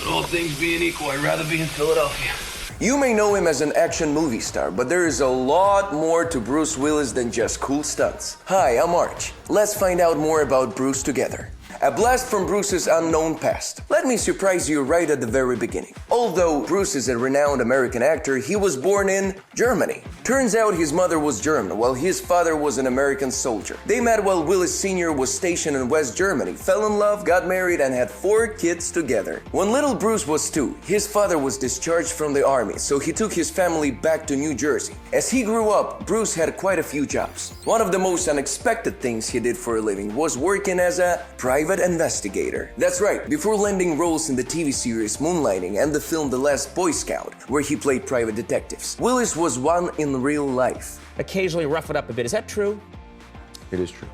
All things being equal, I'd rather be in Philadelphia. You may know him as an action movie star, but there is a lot more to Bruce Willis than just cool stunts. Hi, I'm Arch. Let's find out more about Bruce together. A blast from Bruce's unknown past. Let me surprise you right at the very beginning. Although Bruce is a renowned American actor, he was born in Germany. Turns out his mother was German, while his father was an American soldier. They met while Willis Sr. was stationed in West Germany, fell in love, got married, and had 4 kids together. When little Bruce was 2, his father was discharged from the army, so he took his family back to New Jersey. As he grew up, Bruce had quite a few jobs. One of the most unexpected things he did for a living was working as a private investigator. That's right, before landing roles in the TV series Moonlighting and the film The Last Boy Scout, where he played private detectives, Willis was one in real life. Occasionally rough it up a bit. Is that true? It is true.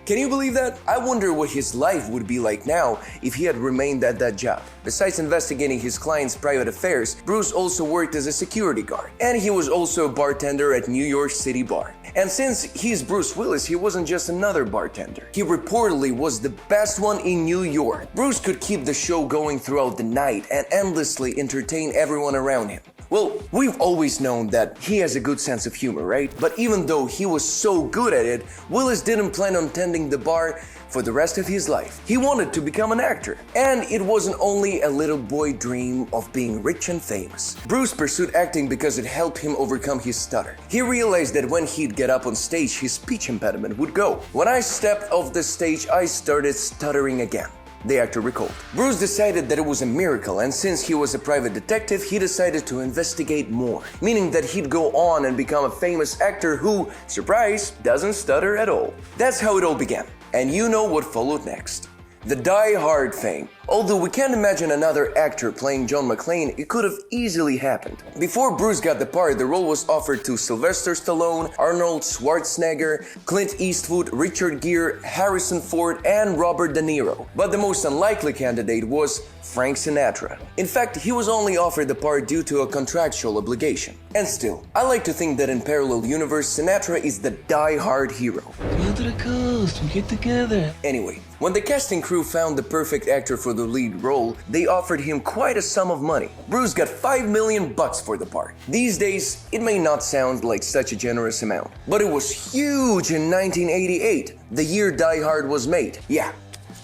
Can you believe that? I wonder what his life would be like now if he had remained at that job. Besides investigating his clients' private affairs, Bruce also worked as a security guard. And he was also a bartender at New York City bar. And since he's Bruce Willis, he wasn't just another bartender. He reportedly was the best one in New York. Bruce could keep the show going throughout the night and endlessly entertain everyone around him. Well, we've always known that he has a good sense of humor, right? But even though he was so good at it, Willis didn't plan on tending the bar for the rest of his life. He wanted to become an actor. And it wasn't only a little boy dream of being rich and famous. Bruce pursued acting because it helped him overcome his stutter. He realized that when he'd get up on stage, his speech impediment would go. When I stepped off the stage, I started stuttering again, the actor recalled. Bruce decided that it was a miracle, and since he was a private detective, he decided to investigate more, meaning that he'd go on and become a famous actor who, surprise, doesn't stutter at all. That's how it all began. And you know what followed next. The Die Hard fame. Although we can't imagine another actor playing John McClane, it could have easily happened. Before Bruce got the part, the role was offered to Sylvester Stallone, Arnold Schwarzenegger, Clint Eastwood, Richard Gere, Harrison Ford, and Robert De Niro. But the most unlikely candidate was Frank Sinatra. In fact, he was only offered the part due to a contractual obligation. And still, I like to think that in parallel universe, Sinatra is the die-hard hero. Come to the coast, we get together. Anyway, when the casting crew found the perfect actor for the lead role, they offered him quite a sum of money. Bruce got $5 million for the part. These days, it may not sound like such a generous amount, but it was huge in 1988, the year Die Hard was made. Yeah,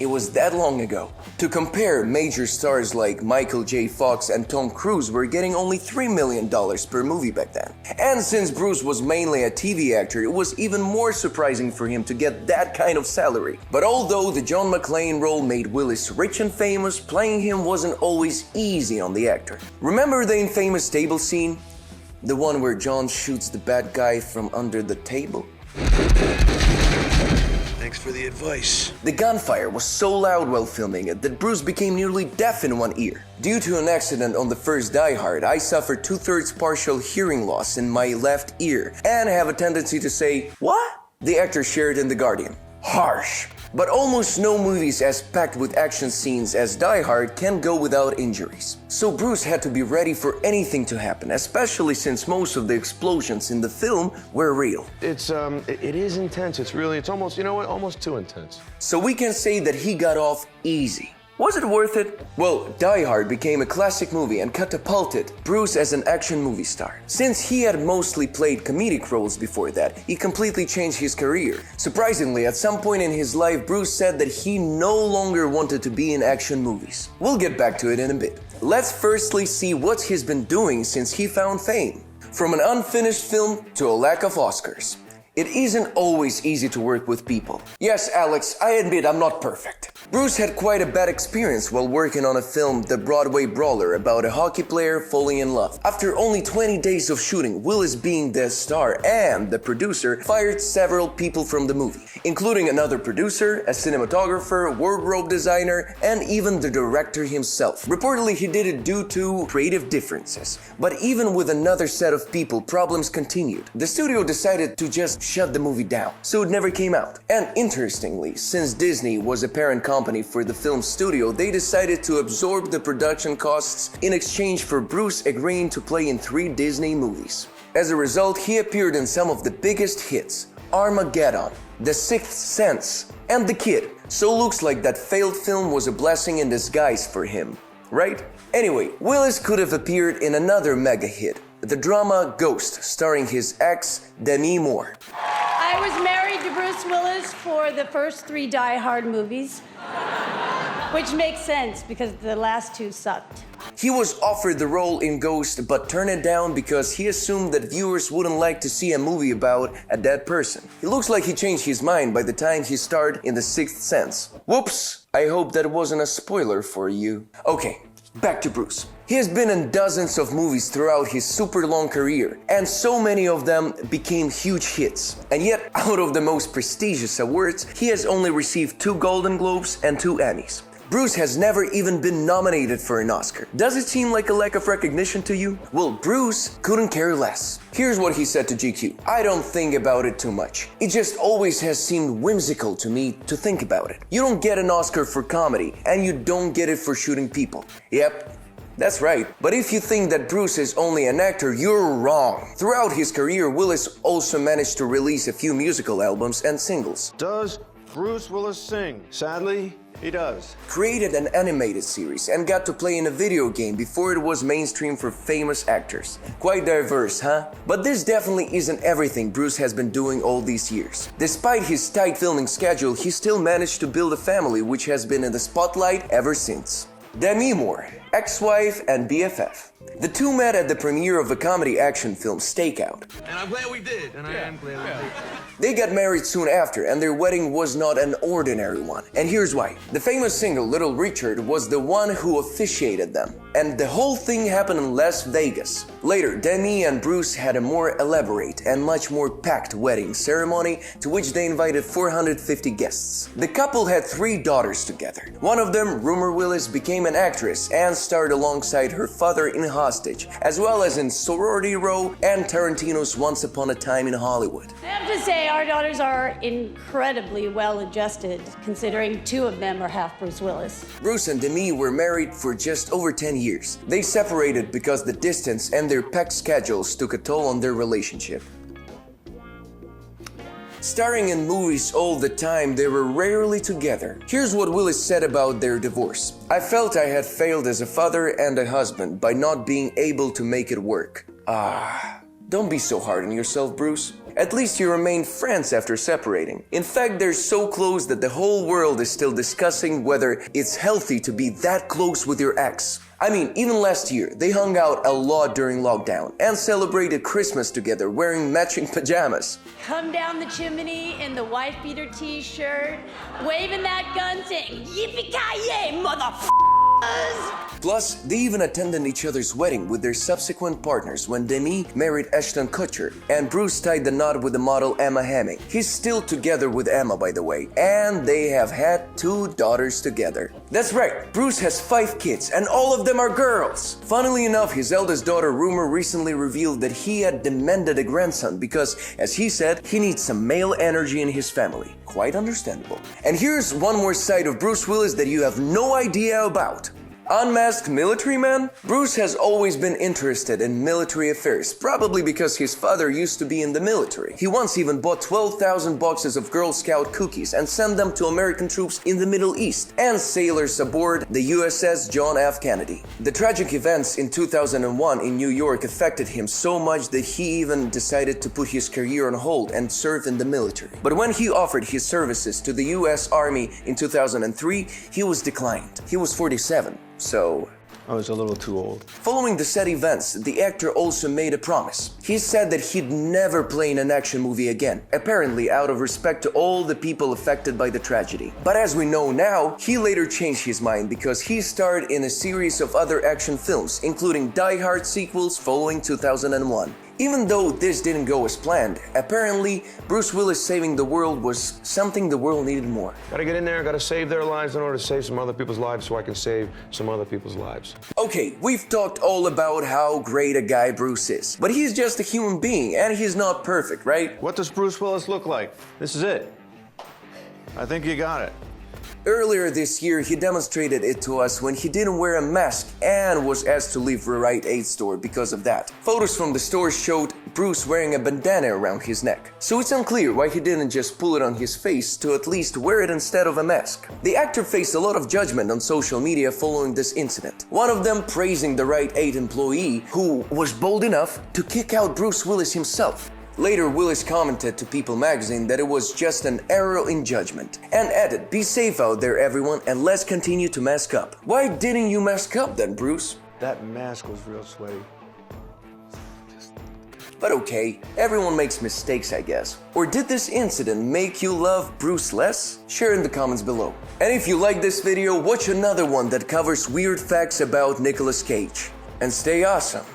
it was that long ago. To compare, major stars like Michael J. Fox and Tom Cruise were getting only $3 million per movie back then. And since Bruce was mainly a TV actor, it was even more surprising for him to get that kind of salary. But although the John McClane role made Willis rich and famous, playing him wasn't always easy on the actor. Remember the infamous table scene? The one where John shoots the bad guy from under the table? Thanks for the advice. The gunfire was so loud while filming it that Bruce became nearly deaf in one ear. Due to an accident on the first Die Hard, I suffered 2/3 partial hearing loss in my left ear and have a tendency to say, "What?" The actor shared in The Guardian. Harsh. But almost no movies as packed with action scenes as Die Hard can go without injuries. So Bruce had to be ready for anything to happen, especially since most of the explosions in the film were real. It is intense. It's almost, you know what, almost too intense. So we can say that he got off easy. Was it worth it? Well, Die Hard became a classic movie and catapulted Bruce as an action movie star. Since he had mostly played comedic roles before that, he completely changed his career. Surprisingly, at some point in his life, Bruce said that he no longer wanted to be in action movies. We'll get back to it in a bit. Let's firstly see what he's been doing since he found fame. From an unfinished film to a lack of Oscars. It isn't always easy to work with people. Yes, Alex, I admit I'm not perfect. Bruce had quite a bad experience while working on a film, The Broadway Brawler, about a hockey player falling in love. After only 20 days of shooting, Willis, being the star and the producer, fired several people from the movie, including another producer, a cinematographer, wardrobe designer, and even the director himself. Reportedly, he did it due to creative differences. But even with another set of people, problems continued. The studio decided to just shut the movie down, so it never came out. And interestingly, since Disney was a parent company for the film studio, they decided to absorb the production costs in exchange for Bruce agreeing to play in 3 Disney movies. As a result, he appeared in some of the biggest hits: Armageddon, The Sixth Sense, and The Kid. So looks like that failed film was a blessing in disguise for him. right? Anyway, Willis could have appeared in another mega hit, the drama Ghost, starring his ex, Demi Moore. I was married to Bruce Willis for the first 3 Die Hard movies, which makes sense because the last 2 sucked. He was offered the role in Ghost but turned it down because he assumed that viewers wouldn't like to see a movie about a dead person. It looks like he changed his mind by the time he starred in The Sixth Sense. Whoops! I hope that wasn't a spoiler for you. Okay, back to Bruce. He has been in dozens of movies throughout his super long career, and so many of them became huge hits. And yet, out of the most prestigious awards, he has only received 2 Golden Globes and 2 Emmys. Bruce has never even been nominated for an Oscar. Does it seem like a lack of recognition to you? Well, Bruce couldn't care less. Here's what he said to GQ. "I don't think about it too much. It just always has seemed whimsical to me to think about it. You don't get an Oscar for comedy, and you don't get it for shooting people." Yep. That's right. But if you think that Bruce is only an actor, you're wrong. Throughout his career, Willis also managed to release a few musical albums and singles. Does Bruce Willis sing? Sadly, he does. Created an animated series and got to play in a video game before it was mainstream for famous actors. Quite diverse, huh? But this definitely isn't everything Bruce has been doing all these years. Despite his tight filming schedule, he still managed to build a family which has been in the spotlight ever since. Demi Moore, ex-wife and BFF. The two met at the premiere of the comedy action film Stakeout. And I'm glad we did. And I am glad we did. They got married soon after, and their wedding was not an ordinary one. And here's why. The famous singer Little Richard was the one who officiated them. And the whole thing happened in Las Vegas. Later, Demi and Bruce had a more elaborate and much more packed wedding ceremony to which they invited 450 guests. The couple had 3 daughters together. One of them, Rumor Willis, became an actress and starred alongside her father in Hostage, as well as in Sorority Row and Tarantino's Once Upon a Time in Hollywood. I have to say, our daughters are incredibly well adjusted, considering 2 of them are half Bruce Willis. Bruce and Demi were married for just over 10 years. They separated because the distance and their packed schedules took a toll on their relationship. Starring in movies all the time, they were rarely together. Here's what Willis said about their divorce. "I felt I had failed as a father and a husband by not being able to make it work." Don't be so hard on yourself, Bruce. At least you remained friends after separating. In fact, they're so close that the whole world is still discussing whether it's healthy to be that close with your ex. I mean, even last year, they hung out a lot during lockdown and celebrated Christmas together wearing matching pajamas. Come down the chimney in the wife-beater t-shirt, waving that gun saying, "Yippee-ki-yay, motherfuckers!" Plus, they even attended each other's wedding with their subsequent partners when Demi married Ashton Kutcher and Bruce tied the knot with the model Emma Hemming. He's still together with Emma, by the way, and they have had 2 daughters together. That's right, Bruce has 5 kids and all of them are girls. Funnily enough, his eldest daughter Rumor recently revealed that he had demanded a grandson because, as he said, he needs some male energy in his family. Quite understandable. And here's one more side of Bruce Willis that you have no idea about. Unmasked military man? Bruce has always been interested in military affairs, probably because his father used to be in the military. He once even bought 12,000 boxes of Girl Scout cookies and sent them to American troops in the Middle East and sailors aboard the USS John F. Kennedy. The tragic events in 2001 in New York affected him so much that he even decided to put his career on hold and serve in the military. But when he offered his services to the US Army in 2003, he was declined. He was 47. So, I was a little too old. Following the said events, the actor also made a promise. He said that he'd never play in an action movie again, apparently out of respect to all the people affected by the tragedy. But as we know now, he later changed his mind because he starred in a series of other action films, including Die Hard sequels following 2001. Even though this didn't go as planned, apparently Bruce Willis saving the world was something the world needed more. Gotta get in there, gotta save their lives in order to save some other people's lives so I can save some other people's lives. Okay, we've talked all about how great a guy Bruce is, but he's just a human being and he's not perfect, right? What does Bruce Willis look like? This is it. I think you got it. Earlier this year, he demonstrated it to us when he didn't wear a mask and was asked to leave the Rite Aid store because of that. Photos from the store showed Bruce wearing a bandana around his neck. So it's unclear why he didn't just pull it on his face to at least wear it instead of a mask. The actor faced a lot of judgment on social media following this incident. One of them praising the Rite Aid employee who was bold enough to kick out Bruce Willis himself. Later, Willis commented to People magazine that it was just an error in judgment, and added, "Be safe out there, everyone, and let's continue to mask up." Why didn't you mask up then, Bruce? That mask was real sweaty. But okay, everyone makes mistakes, I guess. Or did this incident make you love Bruce less? Share in the comments below. And if you like this video, watch another one that covers weird facts about Nicolas Cage. And stay awesome.